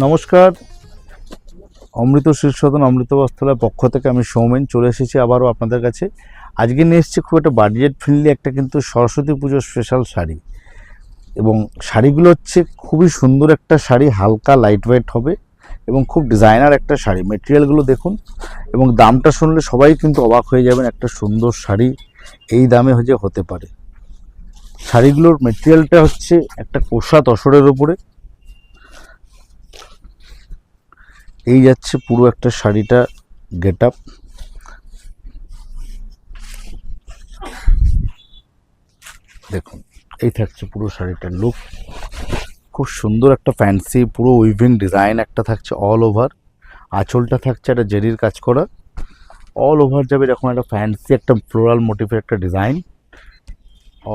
নমস্কার, অমৃত শীর্ষদন অমৃত বস্ত্রালয়ের পক্ষ থেকে আমি সৌমেন চলে এসেছি আবারও আপনাদের কাছে। আজকে নিয়ে এসেছি খুব একটা বাজেট ফ্রেন্ডলি একটা কিন্তু সরস্বতী পুজোর স্পেশাল শাড়ি, এবং শাড়িগুলো হচ্ছে খুবই সুন্দর একটা শাড়ি, হালকা লাইট ওয়েট হবে এবং খুব ডিজাইনার একটা শাড়ি। মেটেরিয়ালগুলো দেখুন এবং দামটা শুনলে সবাই কিন্তু অবাক হয়ে যাবেন, একটা সুন্দর শাড়ি এই দামে হতে পারে। শাড়িগুলোর মেটেরিয়ালটা হচ্ছে একটা কোষা তসরের উপরে, এই যাচ্ছে পুরো একটা শাড়িটা গেট আপ। দেখুন, এই থাকছে পুরো শাড়িটার লুক, খুব সুন্দর একটা ফ্যান্সি পুরো উইভিং ডিজাইন একটা থাকছে অল ওভার। আঁচলটা থাকছে একটা জেরির কাজ করা, অল ওভার যাবে এরকম একটা ফ্যান্সি একটা ফ্লোরাল মোটিভের একটা ডিজাইন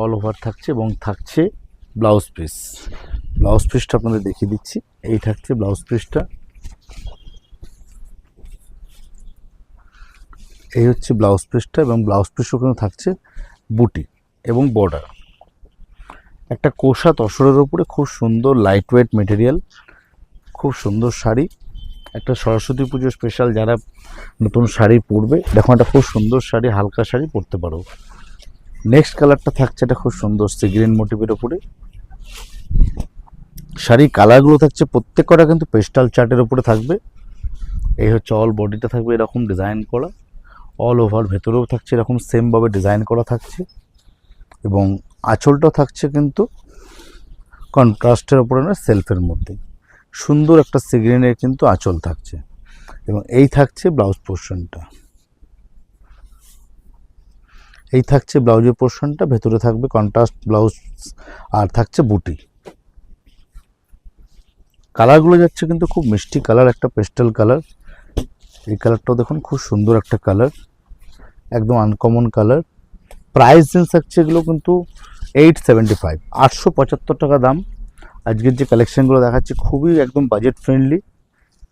অল ওভার থাকছে, এবং থাকছে ব্লাউজ পিস। ব্লাউজ পিসটা আপনাদের দেখিয়ে দিচ্ছি, এই থাকছে ব্লাউজ পিসটা, এই হচ্ছে ব্লাউজ পিসটা, এবং ব্লাউজ পিসও কিন্তু থাকছে বুটি এবং বর্ডার। একটা কোষা তসরের উপরে খুব সুন্দর লাইট ওয়েট মেটেরিয়াল, খুব সুন্দর শাড়ি, একটা সরস্বতী পুজো স্পেশাল যারা নতুন শাড়ি পরবে, দেখো একটা খুব সুন্দর শাড়ি, হালকা শাড়ি পরতে পারো। নেক্সট কালারটা থাকছে এটা খুব সুন্দর সি গ্রিন মোটিভের উপরে। শাড়ি কালারগুলো থাকছে প্রত্যেকটা কিন্তু পেস্টাল চার্টের উপরে থাকবে। এই হচ্ছে অল বডিটা থাকবে এরকম ডিজাইন করা, অল ওভার ভেতরেও থাকছে এরকম সেমভাবে ডিজাইন করা থাকছে, এবং আঁচলটাও থাকছে কিন্তু কন্ট্রাস্টের উপরে না, সেলফের মধ্যে সুন্দর একটা সিগ্রিনের কিন্তু আঁচল থাকছে, এবং এই থাকছে ব্লাউজ পোর্শনটা, এই থাকছে ব্লাউজের পোর্শনটা, ভেতরে থাকবে কন্ট্রাস্ট ব্লাউজ আর থাকছে বুটি। কালারগুলো যাচ্ছে কিন্তু খুব মিষ্টি কালার, একটা পেস্টেল কালার, এই কালারটাও দেখুন খুব সুন্দর একটা কালার, একদম আনকমন কালার। প্রাইস রেঞ্জ থাকছে এগুলো কিন্তু 875, 875 টাকা দাম। আজকের যে কালেকশানগুলো দেখাচ্ছি খুবই একদম বাজেট ফ্রেন্ডলি,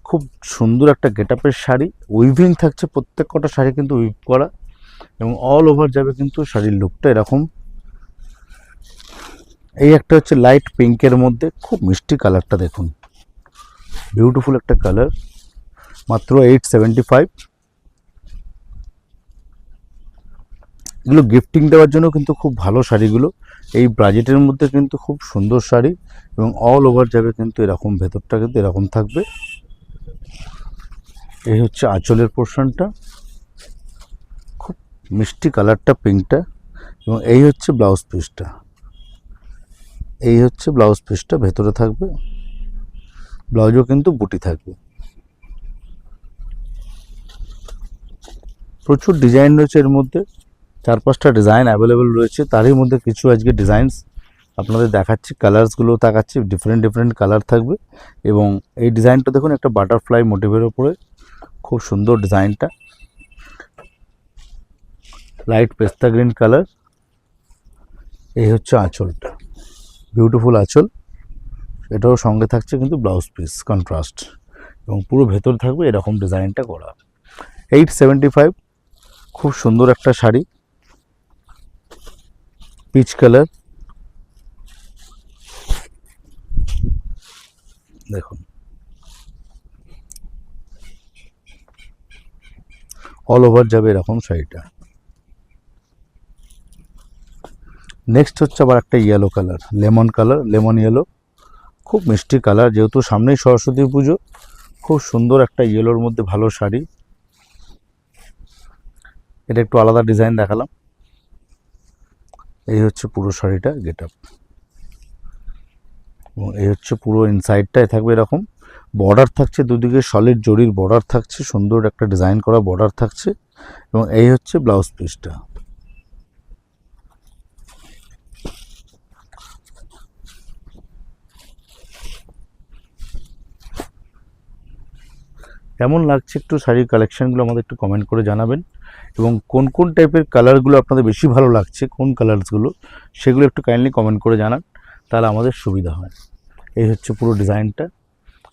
খুব সুন্দর একটা গেট আপের শাড়ি, উইভিং থাকছে প্রত্যেক কটা শাড়ি কিন্তু উইভ করা, এবং অল ওভার যাবে কিন্তু শাড়ির লুকটা এরকম। এই একটা হচ্ছে লাইট পিঙ্কের মধ্যে খুব মিষ্টি কালারটা দেখুন, বিউটিফুল একটা কালার, মাত্র 875। এগুলো গিফটিং দেওয়ার জন্য কিন্তু খুব ভালো শাড়িগুলো, এই বাজেটের মধ্যে কিন্তু খুব সুন্দর শাড়ি, এবং অল ওভার যাবে কিন্তু এরকম, ভেতরটা কিন্তু এরকম থাকবে। এই হচ্ছে আঁচলের পোর্শনটা, খুব মিষ্টি কালারটা পিঙ্কটা, এবং এই হচ্ছে ব্লাউজ পিসটা, এই হচ্ছে ব্লাউজ পিসটা ভেতরে থাকবে, ব্লাউজও কিন্তু বুটি থাকবে। প্রচুর ডিজাইন রয়েছে এর মধ্যে, 4-5টা ডিজাইন অ্যাভেলেবেল রয়েছে, তারই মধ্যে কিছু আজকে ডিজাইনস আপনাদের দেখাচ্ছি। কালার্সগুলো দেখাচ্ছি, ডিফারেন্ট ডিফারেন্ট কালার থাকবে, এবং এই ডিজাইনটা দেখুন একটা বাটারফ্লাই মোটিভের ওপরে, খুব সুন্দর ডিজাইনটা, লাইট পেস্তা গ্রিন কালার। এই হচ্ছে আঁচলটা, বিউটিফুল আঁচল, এটাও সঙ্গে থাকছে কিন্তু ব্লাউজ পিস কন্ট্রাস্ট, এবং পুরো ভেতর থাকবে এরকম ডিজাইনটা করা। 875, খুব সুন্দর একটা শাড়ি, পিচ কালার, দেখুন অল ওভার যাবে এরকম শাড়িটা। নেক্সট হচ্ছে আবার একটা yellow colour, lemon colour, lemon yellow, খুব মিষ্টি কালার, যেহেতু সামনেই সরস্বতী পুজো, খুব সুন্দর একটা ইয়েলোর মধ্যে ভালো শাড়ি। এটা একটু আলাদা ডিজাইন দেখালাম। এই হচ্ছে পুরো শাড়িটা গেট আপ, এবং এই হচ্ছে পুরো ইনসাইডটাই থাকবে এরকম, বর্ডার থাকছে দুদিকে সলিড জরির বর্ডার থাকছে, সুন্দর একটা ডিজাইন করা বর্ডার থাকছে, এবং এই হচ্ছে ব্লাউজ পিসটা। কেমন লাগছে একটু শাড়ির কালেকশানগুলো আমাদের একটু কমেন্ট করে জানাবেন, এবং কোন কোন টাইপের কালারগুলো আপনাদের বেশি ভালো লাগছে, কোন কালারসগুলো, সেগুলো একটু কাইন্ডলি কমেন্ট করে জানান, তাহলে আমাদের সুবিধা হয়। এই হচ্ছে পুরো ডিজাইনটা,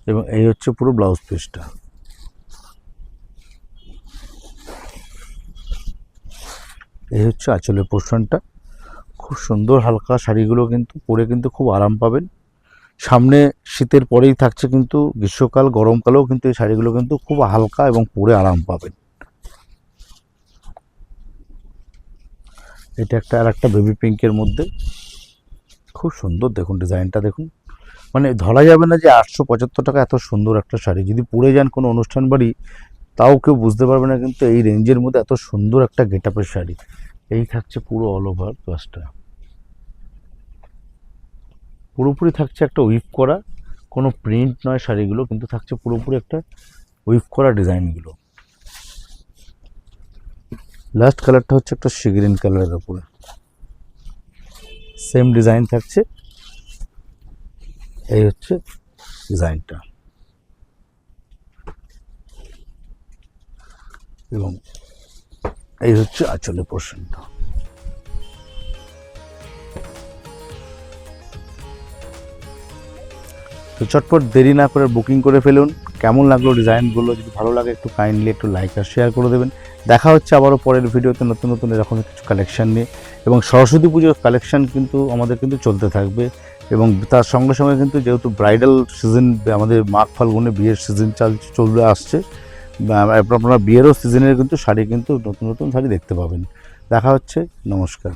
এবং এই হচ্ছে পুরো ব্লাউজ পিসটা। এই হচ্ছে আঁচলের পোর্শনটা, খুব সুন্দর হালকা শাড়িগুলো কিন্তু পরে কিন্তু খুব আরাম পাবেন। সামনে শীতের পরেই থাকছে কিন্তু গ্রীষ্মকাল, গরমকালেও কিন্তু এই শাড়িগুলো কিন্তু খুব হালকা এবং পরে আরাম পাবেন। এটা আর একটা বেবি পিঙ্কের মধ্যে খুব সুন্দর, দেখুন ডিজাইনটা দেখুন, মানে ধরা যাবে না যে 875 টাকা এত সুন্দর একটা শাড়ি। যদি পরে যান কোনো অনুষ্ঠান বাড়ি, তাও কেউ বুঝতে পারবে না কিন্তু এই রেঞ্জের মধ্যে এত সুন্দর একটা গেট আপের শাড়ি। এই থাকছে পুরো অল ওভার কাজটা, পুরোপুরি থাকছে একটা উইভ করা, কোনো প্রিন্ট নয় শাড়িগুলো, কিন্তু থাকছে পুরোপুরি একটা উইভ করা ডিজাইনগুলো। লাস্ট কালারটা হচ্ছে একটা সি গ্রিন কালারের উপরে, সেম ডিজাইন থাকছে। এই হচ্ছে ডিজাইনটা, এবং এই হচ্ছে আঁচলের পোর্শনটা। তো চটপট দেরি না করে বুকিং করে ফেলুন। কেমন লাগলো ডিজাইনগুলো? যদি ভালো লাগে একটু কাইন্ডলি একটু লাইক আর শেয়ার করে দেবেন। দেখা হচ্ছে আবারও পরের ভিডিওতে নতুন নতুন এরকম কিছু কালেকশান নিয়ে। এবং সরস্বতী পুজোর কালেকশান কিন্তু আমাদের কিন্তু চলতে থাকবে, এবং তার সঙ্গে সঙ্গে কিন্তু যেহেতু ব্রাইডাল সিজন, আমাদের মাঘ ফাল্গুনে বিয়ের সিজন চলে আসছে, আপনারা বিয়েরও সিজনের কিন্তু শাড়ি কিন্তু নতুন নতুন শাড়ি দেখতে পাবেন। দেখা হচ্ছে, নমস্কার।